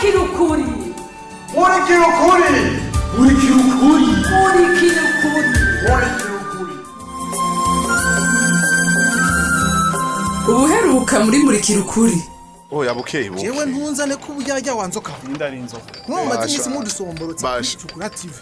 murikira ukuri murikira ukuri murikira ukuri murikira ukuri murikira ukuri. ubuheruka muri murikira ukuri. Oya bukeye buke. Jewe ntunzane ko uburya wanzoka. Ndari inzoka. Mwumva iminsi mudusomborotse cukura TV.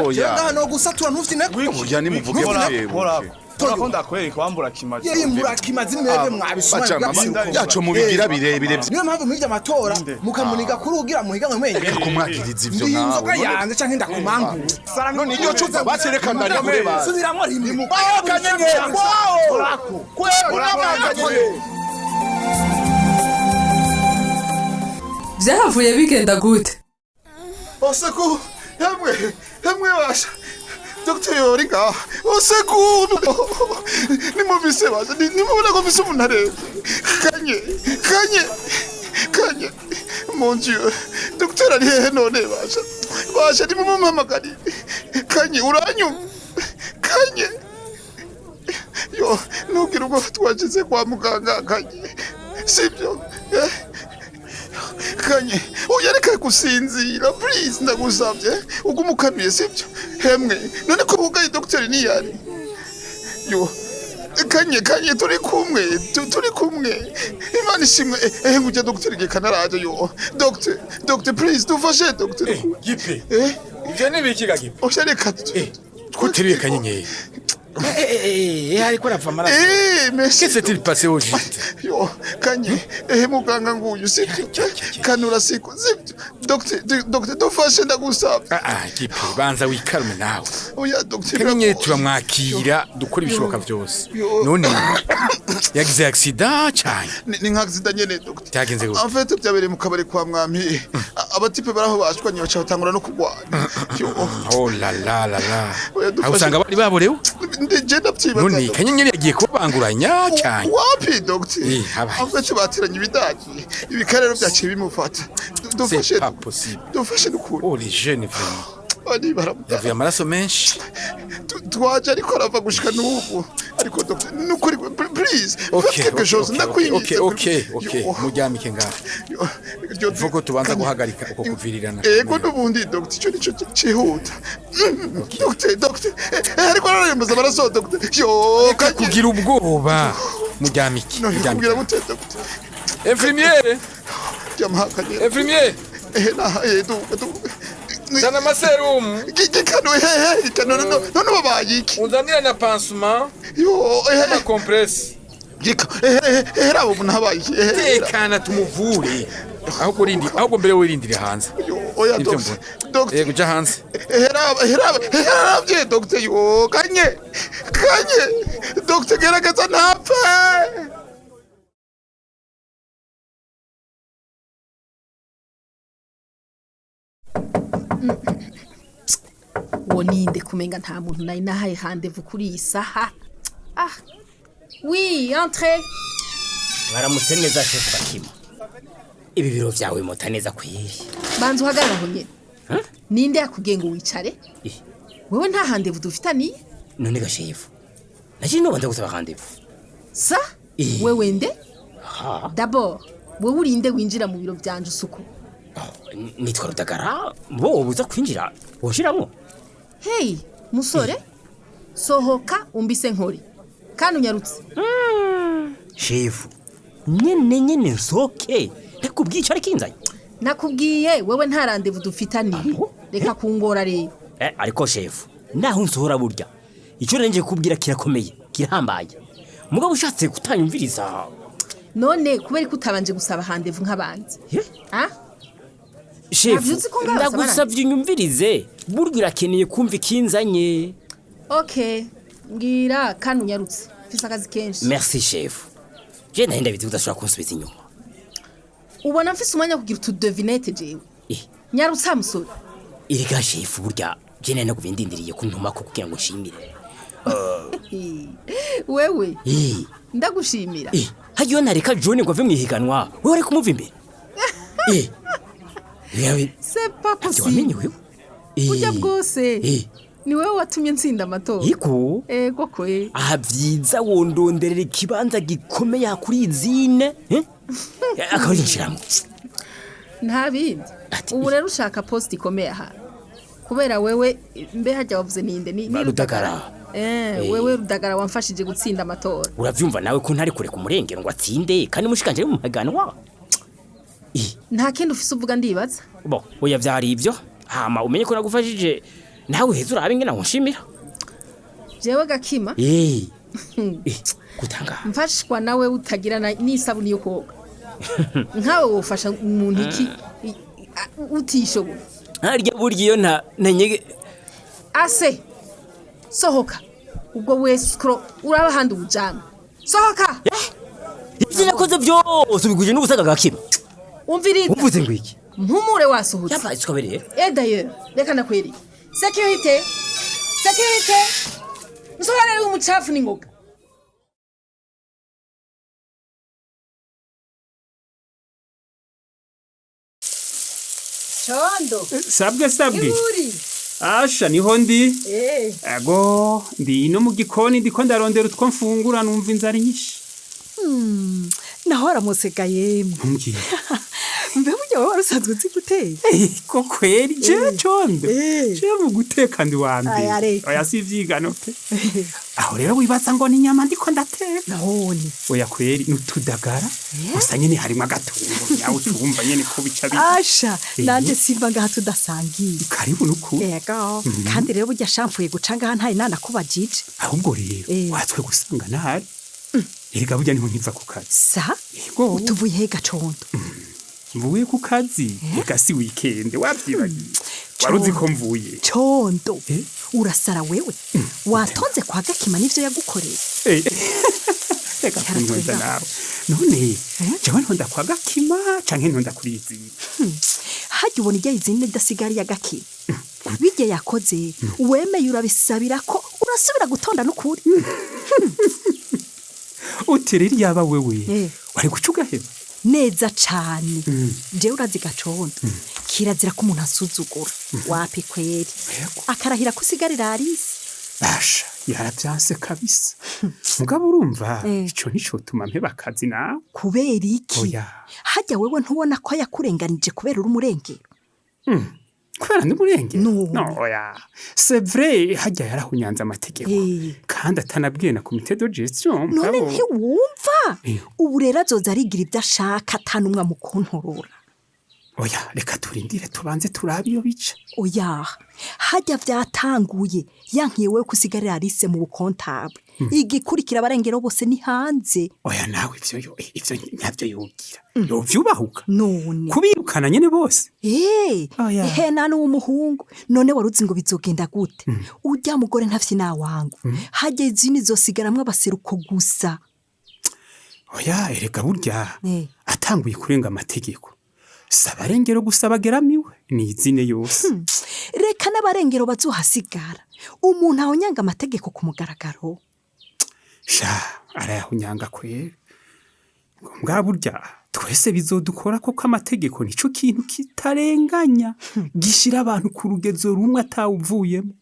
Oya. Hano gusatura ntufite Oya ni muvuge bukeye buke. Turakunda kwereka wambura kimazi. Yeye murakimazi mwebwe mwabisumana. Yaco mubigira birebire. Niyo mpamvu mwije amatora mukamuniga kuri ugira muhiganwe mwenye. Kumwakiriza ivyo Ndi nawe. inzoka yanze canke ndakumangura. None iyo cuza baterekana ari kure bazi. Subiramwo rimwe. Kanyenyeri. Wow. Kwera Vyahavuye bigenda gute? Oseku hemwe washa Dr. Yoringa Oseku nimuvise basha nimubona ko mfise umuntu arebe kanye mon Dieu Dr. ari hehe none basha nimumumpamagari kanye uranyu kanye yo nugira ubwo twagize kwa muganga kanye sibyo kanye uyareka gusinzira please ndagusabye ugumukanuye sibyo hemwe none ko bugaye docteur ni yari yo kanye turi kumwe imana ishimwe ngujya docteur gekanaraje yo docteur please dufashe docteur gipe ivyo ni biki gagipe oshareka kuteriye kanyenyeri ariko arapfa amaraso merci qu'est-ce qu'il passé au juste yo kanye muganga nguyu sibyo kanura siko sibyo docteur dufashe ndagusaba gipe banza wikarume nawe oya docteur kanyenyeri turamwakira dukora ibishoboka byose none yagize accident cyane ni nka accident nyene docteur cyagenze gute en fait byabereye mu kabari kwa mwami abatipe baraho bashwanye bacha batangura no kugwana oh la la la la aho usanga bari baborewe ndije ndabyibaza none kanyenyeri yagiye kubanguranya cyane wapi docteur ahubwo batiranye ibidaji ibikarero byaciye bimufata dufashe n'ukuri oh les jeunes vraiment ari baramuta yavuye amaraso menshi twaje ariko arava gushika n'ubu ariko docteur n'ukuri please quelque chose ndakwingize okay mujyamike ngaho vuko tubanza guhagarika uko kuvirirana ego n'ubundi docteur cyo nico cihuta docteur ariko araremeza amaraso docteur yo kugira ubwoba mujyamike kugira gute docteur infirmiere jamahakanye infirmiere Zana maserumu. Gikino none babaye iki? Uzanira na pansement. Yo na compresse. Rabo umuntu habaye iki? Tekana tumuvure. Ahubwo mbere wirindire hanze. Oya doctor. Yego ja hanze. Herabye doctor yo kanye. Doctor gerageza ntapfe. Woninde kumenga nta muntu nari nahaye rendez-vous kuri iyi saha. Oui, entrez. Baramutse neza chef Bakima. Ibi biro vyawe mota neza kwiri. Banzu hagara aho nyene. Ninde yakubwiye ngo wicare? Wewe nta rendez-vous dufitani? None ga chef. Naje no banda gusaba rendez-vous. Sa? Wewe nde? D'abord, wewe urinde winjira mu biro byanje usuko. Nitwa Rudagara, bo buza kwinjira. Woshiramo. Hey, musore. Sohoka umbise nkori. Kandi unyarutse. Chef. Nyene nsoke. Nakubwiye ari kinzanye. Nakubwiye wewe nta rendez-vous dufitani. Reka kungora rero. Ariko chef, naho nsohora burya. Ico nanje kubwira kirakomeye, kirahambaye. Mugabo ushatse kutanyumviriza. None kubera ko utabanje gusaba rendez-vous nk'abanzi. Chef, ndagusavye unyumvirize. Burya irakeneye kumva ikinzanye. Okay, ngira kandi unyarutse. Mfise akazi kenshi. Merci chef. Je nahinda biti udashobora kunsubiza inyuma. Ubona mfise umwanya kugira tu devinette jewe. Nyarutse musore. Iriga chef burya je nene kubindindiriye kuntuma ko kugira ngo nshimire. Wewe. Ndagushimira. Hagiye nareka John ngo ave mwihiganwa. Wewe ari kumuva imbere. C'est pas possible. Ujya bwose. Ni wewe watumye nsinda amatora. Yego. Ego kwe. Vyiza wondonderera ikibanza gikomeye kuri izine. Akarinshiramo. nta bindi ubu rero ushaka post ikomeye aha kubera wewe mbe hajya wavuze ninde ni Rudagara. Wewe Rudagara wamfashije gutsinda amatora uravyumva nawe ko ntari kure ku murengero ngo atsinde kandi mushikanje mu maganwa nta kindi ufise uvuga ndibaza bo oya vyari ivyo hama umenye ko nagufashije nawe heza urabe ngena nshimira jewe gakima gutanga mfashwa nawe utagira n'isabuni yo koga nkawe wofasha umuntu iki utishobora harya burya iyo nyege ase sohoka ubwo wese uraba handi ubujana sohoka ivyo nakoze byose ubiguje n'ubusaga gakima umviriza umvuze ngo iki mpumure wasohotse yabaye twabereye d'ailleurs reka nakweri sécurité nsohora umucafu n'ingoga Chondo sabwe muri asha niho ndi ego ndi no mu gikoni ndiko ndarondera utwo mfungura numva inzara nyinshi naho aramuseka yemwe ntumbwiye mbe burya wowe warusanzwe uzi guteka ko kweri je condo je mu guteka ndi wa mbere oya si ivyigano pe aho rero wibaza ngo ni inyama ndiko ndateka none oya kweri n'utudagara gusa nyene harimo agatungo nyawe ucumva nyene ko bica asha nanje simba ngaha tudasangiye karibu nuku yego kandi rero burya shamfuye guca ngaha ntayi nanakubajije ahubwo rero watswe gusanga nahari erega burya niho nkiva ku kazi sa yego utuvuye he gacondo mvuye ku kazi ega si weekend wavyibagiye waruzi ko mvuye condo urasara wewe watonze kwa gakima nivyo yagukoreye reka kunweza nawe none jewe ntonda kwa gakima canke ntonda kuri izi hajya ubona ijya izindi dasigari ya gakima bijye yakoze wemeye urabisabira ko urasubira gutonda n'ukuri utereri yaba wewe wari gucuga heba neza cane jewe urazi gacondo kirazira ko umuntu asuzugura wapi kweri akarahira kusigarira arisi basha yaravyanse kabisa mugabo urumva ico nico tuma mpeba akazi nawe kubera iki hajya wewe ntubona ko yakurenganije kubera uri umurengero kubera ndi umurengero no oya c'est vrai hajya yarahunyanze amategeko kandi atanabwiye na comité de gestion none ntiwumva ubu rero azoza arigira ibyo ashaka atanumwa mu kuntorora oya reka turindire tubanze turabe iyo bica oya hajya vyatanguye yankiye wewe kusigarira Alice mu bukontable igikurikira abarengero bose ni hanze oya nawe ivyo nyavyo yogira yovyubahuka none kubirukana nyene bose nani w'umuhungu none waruzi ngo bizogenda gute ujya mugore ntafye nawangu hajya izini zosigaramwe abaseruko gusa oya erega burya atanguye kurenga amategeko sabarengero gusa bageramiwe ni izine yose reka n'abarengero bazuhasigara umuntu ahonyanga amategeko ku mugaragaro sha arayahunyanga kwera mbwa burya twese bizodukora koko amategeko nico kintu kitarenganya gishira abantu ku rugezo rumwe atawuvuyemo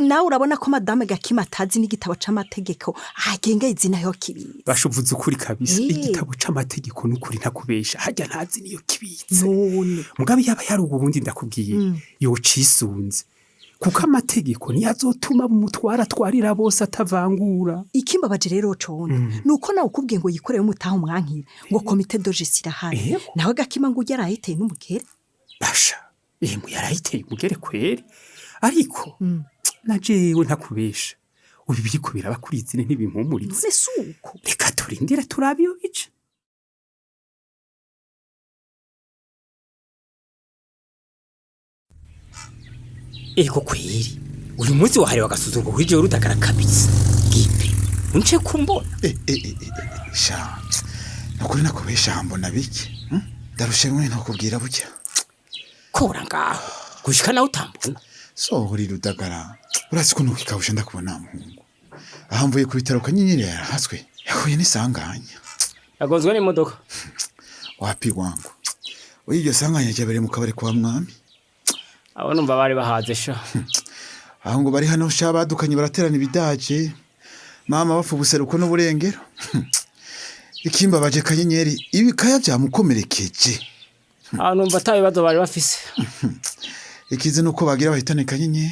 nawe urabona ko madame Gakima atazi n'igitabo c'amategeko agenga izina yo kibitse bashuvuze ukuri kabisa igitabo c'amategeko n'ukuri ntakubesha hajya ntazi niyo kibitse none mugabe yaba yari ubundi ndakubwiye yo cisunze kuko amategeko niyo azotuma mutwara twarira bose atavangura ikimbabaje rero condo nuko nawe ukubwiye ngo yikoreye umutaho mwankira ngo comité de gestion irahari nawe Gakima ngo yarayiteye n'umugere basha mu yarayiteye umugere kweri ariko najewe ntakubesha ubi biriko biraba kuri izine ntibimpumurize suko reka turindire turabiyo bice eko kweri uyu munsi wahari wagasuzurwa kuri jewe Rudagara kabisa gipe unce kumbona sha nakuri nakubesha mbona biki darushe mwe nakubwira bucya kora ngaho gushika nawe utambona uri Rudagara urazi ko nukikabusha ndakubona muhungu ahamvuye ku bitaro kanyenyeri yarahaswe yahuye n'isanganya yagonzwe n'imodoka wapi wangu iryo sanganya ryabere mu kabari kwa mwami abo numva bari bahaze sha aho ngo bari hano sha badukanye baraterana ibidaje mama bafu buseruko n'uburengero ikimba baje kanyenyeri ibikaya byamukomerekeje numva atabibazo bari bafise. Ikize nuko bagira bahitane kanyenye.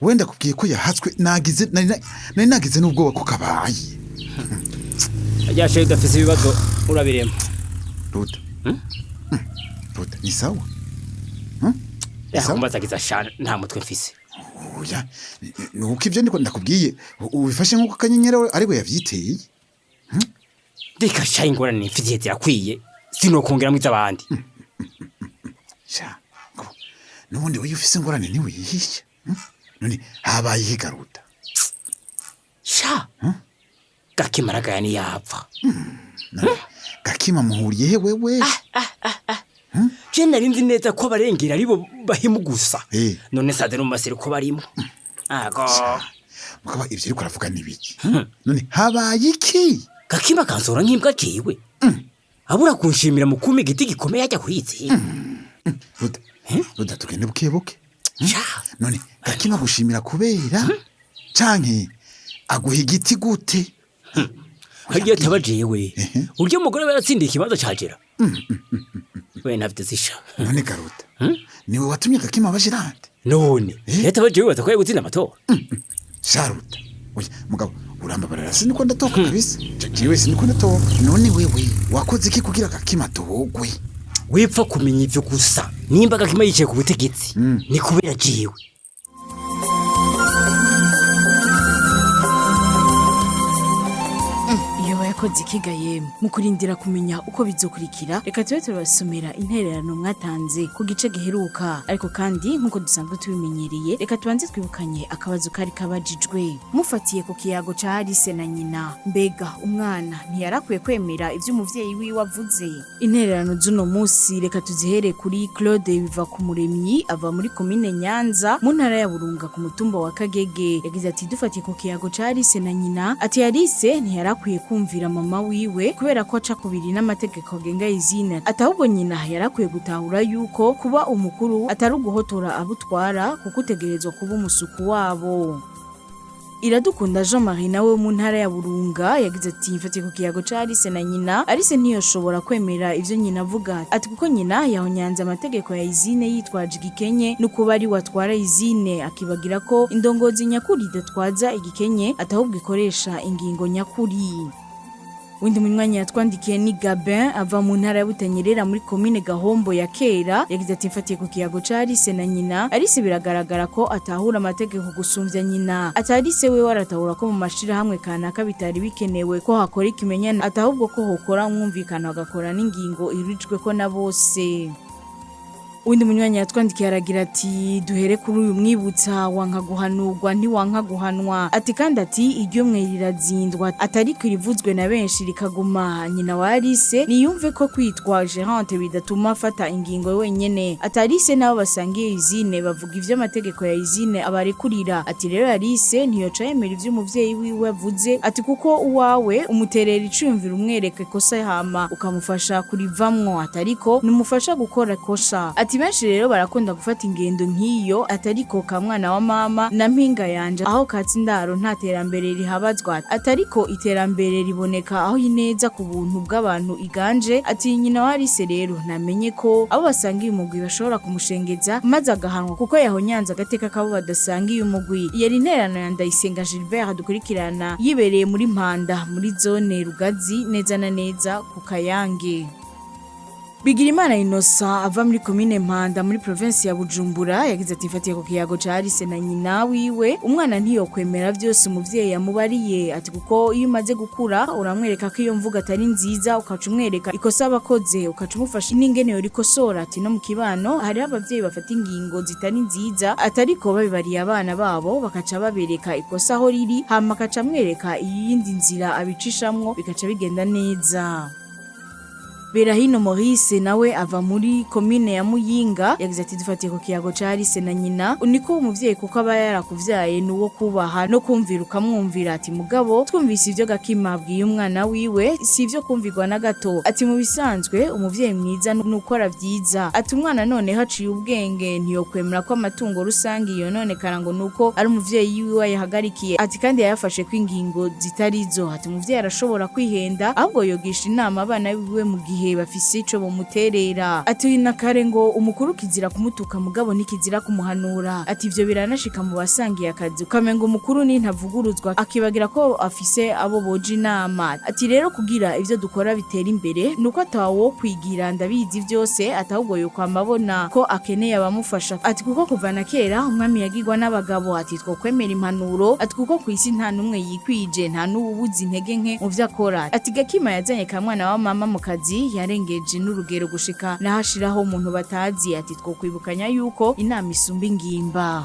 Wenda kubwiye ko yahatswe nagize nari nagize n'ubwoba ko kabaye. Ajyashe udafise ibibazo urabiremo. Ruta. Ruta ni sawa? Yakumbaza gizashana nta mutwe mfise. Oya, nuko ivyo ndiko ndakubwiye ubifashe nkuko kanyenyera ari we yavyiteye. Dika shayi ngorane mfitiye zirakwiye. Sinokongera mwiza abandi. Sha. Nubundi we ufise ngorane ni wihisha. None habaye higaruta. Sha. Gakima ragayani yapfa. Gakima muhuriye he wewe? Je narinzi neza ko barengera aribo bahimu gusa. None sade no masere ko barimo. Ago. Mukaba ivyo ariko aravuga nibiki? None habaye iki? Gakima kansora nkimbwa ciwe. Abura kunshimira mukume giti gikomeye ajya kuyizi. Ruda tugende bukebuke. None Gakima gushimira kubera canke aguha igiti gute? Hagiye tabajewe. Uryo mugore baratsindiye ikibazo cagera. We navyo zisha. None Garuta. Niwe watumye Gakima bashirante. None yatabajewe batakoye gutsinda amatora. Sharuta. Oya mugabo urambabarira siniko ndatoka kabisa. Jewe siniko ndatoka. None wewe wakoze iki kugira Gakima togwe? Wipfa kumenya ivyo gusa. Nimba Gakima yicaye ku butegetsi. Ni kubera jiwe. Yakoze ikigaye mu kurindira kumenya uko bizokurikira. Reka tube turabasomera intererano mwatanze ku gice giheruka, ariko kandi nkuko dusanzwe tubimenyereye reka tubanze twibukanye akabazo kari kabajijwe. Mufatiye ku kiyago ca Alice na nyina, mbega umwana ntiyarakwiye kwemera ivyo umuvyeyi wiwe avuze? Intererano z'uno munsi reka tuzihere kuri Claude biva ku Muremyi, ava muri commune Nyanza mu ntara ya Burunga ku mutumba wa Kagege. Yagize ati dufatiye ku kiyago ca Alice na nyina, ati Alice ntiyarakwiye kumvira mama wiwe kubera ko aca kubiri n'amategeko agenga izina, atahubwo nyina yarakwiye gutahura yuko kuba umukuru atari uguhotora abutwara kuko utegerezwa kuba umusuku wabo. Iradukunda Jean Marie nawe mu ntara ya Burunga yagize ati mfatiye ku kiyago ca Alice na nyina, Alice ntiyoshobora kwemera ivyo nyina avuga, ati kuko nyina yahonyanze amategeko ya izine yitwaje igikenye nuko bari watwara izine, akibagira ko indongozi nyakuri idatwaza igikenye atahubwo ikoresha ingingo nyakuri. Windi munywanyi yatwandikiye ni Gabin, ava mu ntara ya Butanyerera muri commune Gahombo ya Kera. Yagize ati mfatiye ku kiyago ca Alice na nyina, Alice biragaragara ko atahura amategeko gusumvya nyina. Ati Alice we waratahura ko mu mashira hamwe kanaka bitari bikenewe ko hakora ikimenyana, atahubwo ko hokora umwumvikano agakora n'ingingo irijwe ko na bose. Undi munywanyi yatwandikiye aragira ati duhere kuri uyu mwibutsa wanka guhanurwa ntiwanka guhanwa, ati kandi ati iryo mwe rirazindwa atari kwirivuzwe na benshi rikaguma. Nyina wa Alice niyumve ko kwitwa gerante bidatuma afata ingingo wenyene. Ati Alice nabo basangiye izine bavuga ivyo amategeko ya izine abarekurira. Ati rero Alice ntiyoca yemera ivyo umuvyeyi wiwe avuze, ati kuko uwawe umuterera icumvira umwereke kosa hama ukamufasha kurivamwo, atariko numufasha gukora kosa. Ati benshi rero barakunda gufata ingendo nk'iyo, atariko ka mwana wa mama na mpinga yanje aho katsindaro nta terambere rihabazwa, atariko iterambere riboneka aho ineza ku buntu bw'abantu iganje. Ati nyina wa Alice rero namenye ko abo basangiye umugwi bashobora kumushengeza maze agahanwa kuko yahonyanze agateka kabo badasangiye umugwi. Yari intererano ya Ndayisenga Gilbert dukurikirana yibereye muri Mpanda muri zone Rugazi neza na neza ku Kayange. Bigirimana Innocent ava muri commune Mpanda muri province ya Bujumbura yagize ati mfatiye ku kiyago ca Alice na nyina wiwe, umwana ntiyokwemera vyose umuvyeyi yamubariye. Ati kuko iyo umaze gukura uramwereka ko iyo mvuga atari nziza ukaca umwereka ikosa abakoze ukaca umufasha n'ingene yo rikosora. Ati no mu kibano hari abavyeyi bafata ingingo zitari nziza atariko babibariye abana babo bakaca babereka ikosa aho riri hama akaca amwereka iyindi nzira abicishamwo bikaca bigenda neza. Berahino Maurice nawe ava muri commune ya Muyinga yagize ati dufatiye ku kiyago ca Alice na nyina, uniko umuvyeyi kuko aba yarakuvyaye nuwo kubaha no kumvira ukamwumvira. Ati mugabo twumvise ivyo Gakima abwiye umwana wiwe si ivyo kumvirwa na gato. Ati mu bisanzwe umuvyeyi mwiza nukora vyiza. Ati umwana none haciye ubwenge ntiyokwemera ko amatungo rusangi iyo none karango nuko ari umuvyeyi wiwe yahagarikiye. Ati kandi yafashe ko ingingo zitarizo. Ati umuvyeyi arashobora kwihenda ahubwo yogisha inama abana biwe mu gihe gihe bafise ico bomuterera ati na kare ngo umukuru kizira kumutuka mugabo nikizira kumuhanura ati ivyo biranashika mu basangiye akazi ukamenga umukuru ni ntavuguruzwa akibagira ko afise abo boje inama ati rero kugira ivyo dukora bitera imbere nuko atawo kwigira ndabizi vyose atahubwo yuko amabona ko akeneye abamufasha ati kuko kuva na kera umwami yagirwa n'abagabo ati two kwemera impanuro ati kuko kwisi nta numwe yikwije nta n'ububuzi intege nke mu vyo akora ati Gakima yazanye kamwana wa mama mu kazi yarengeje n'urugero gushika nahashiraho umuntu batazi ati two kwibukanya yuko inama isumba ingimba.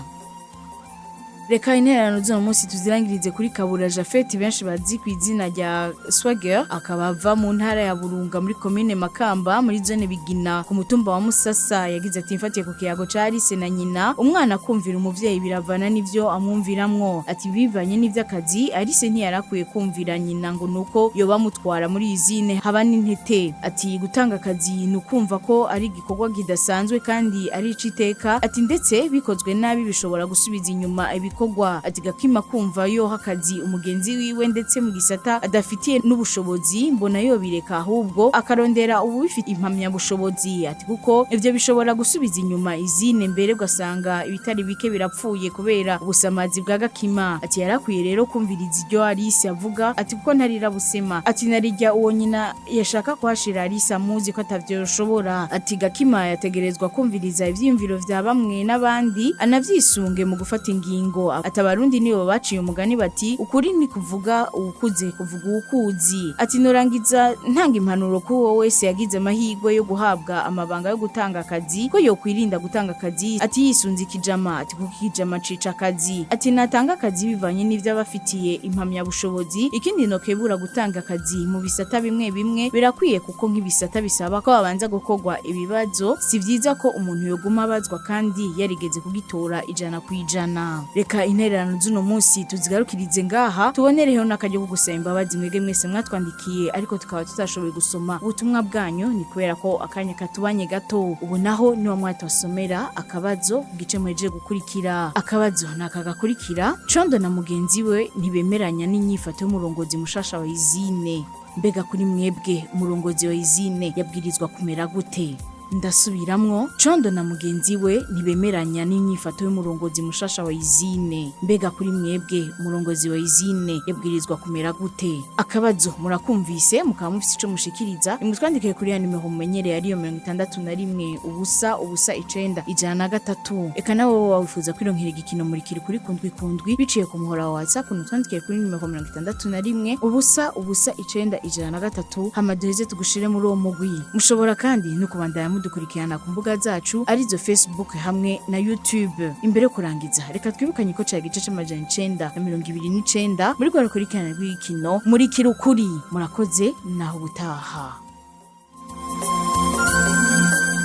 Reka intererano zo munsi tuzirangirize kuri Kabura Jafeti benshi bazi ku izina rya Swagger akaba ava mu ntara ya Burunga muri commune Makamba muri zone Bigina ku mutumba wa Musasa yagize ati mfatiye ku kiyago cari se na nyina umwana kumvira umuvyeyi biravana nivyo amwumviramwo ati bivanye n'ivy'akazi ari se ntiyarakuye kumvira nyina ngo nuko yoba mutwara muri izine haba n'intete ati gutanga akazi nukumva ko ari igikorwa kidasanzwe kandi ari iciteka ati ndetse bikozwe nabi bishobora gusubiza inyuma kogwa ati Gakima kumva yo hakazi umugenzi wiwe ndetse mu gisata adafitiye n'ubushobozi mbona yo bireka ahubwo akarondera ubufite impamya bushobozi ati kuko ivyo bishobora gusubiza inyuma izine mbere ugasanga ibitari bike birapfuye kubera ubusamazi bwa Gakima ati yarakwiye rero kumviriza iryo Alice avuga ati kuko ntarira busema ati narijya uwo nyina yashaka kuhashira Alice amuzi ko atavyoshobora ati Gakima yategerezwa kumviriza ivyimviro vya bamwe n'abandi anavyisunge mu gufata ingingo atabarundi nibo baciye umugani bati ukuri ni kuvuga ukuze kuvuga ukuzi ati norangiza ntanga impanuro ko wowe wese yagize amahirwe yo guhabwa amabanga yo gutanga akazi ko yo kwirinda gutanga akazi ati yisunze ikijama ati kuko ikijama cica akazi ati natanga akazi bivanye n'ivyo abafitiye impamya bushobozi ikindi no kebura gutanga akazi mu bisata bimwe bimwe birakwiye kuko nk'ibisata bisaba ko abanza gukogwa ibibazo si vyiza ko umuntu yoguma abazwa kandi yarigeze kugitora ijana kwijana. Reka intererano z'uno munsi tuzigarukirize ngaha tubonereho n'akaryo ko gusaba imbabazi mwege mwese mwatwandikiye ariko tukaba tutashoboye gusoma ubutumwa bwanyu ni kubera ko akanya katubanye gato ubu naho niwa mwatosomera akabazo gice mweje gukurikira akabazo nakagakurikira Condo na mugenzi we ntibemeranya n'inyifato y'umurongozi mushasha wa izine mbega kuri mwebwe umurongozi wa izine yabwirizwa kumera gute ndasubiramwo Condo na mugenzi we ntibemeranya n'inyifato y'umurongozi mushasha wa izine mbega kuri mwebwe umurongozi wa izine yabwirizwa kumera gute akabazo murakumvise mukaba mufise ico mushikiriza imutwandikire kuri ya nimero mumenyereye ariyo 61 ubusa ubusa 9 103 eka nawe wawifuza kwironkera igikino murikira kuri kundwi biciye ku muhora wa WhatsApp mutwandikire kuri nimero 61 ubusa ubusa 9 103 hamaduheze tugushire muri uwo mugwi mushobora kandi no kubandanya dukurikirana ku mbuga zacu arizo Facebook hamwe na YouTube imbere kurangiza reka twibukanye ko cagice c'amajana 929 muri gwa rukurikirana rw'igikino murikira ukuri murakoze naho butaha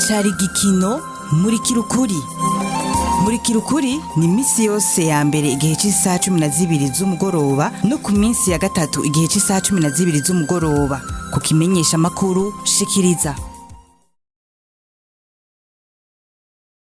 cari gikino murikira ukuri murikira ukuri ni misi yose ya mbere igihe cy'isaha 12 z'umugoroba no ku minsi ya gatatu igihe cy'isaha 12 z'umugoroba ku kimenyesha makuru shikiriza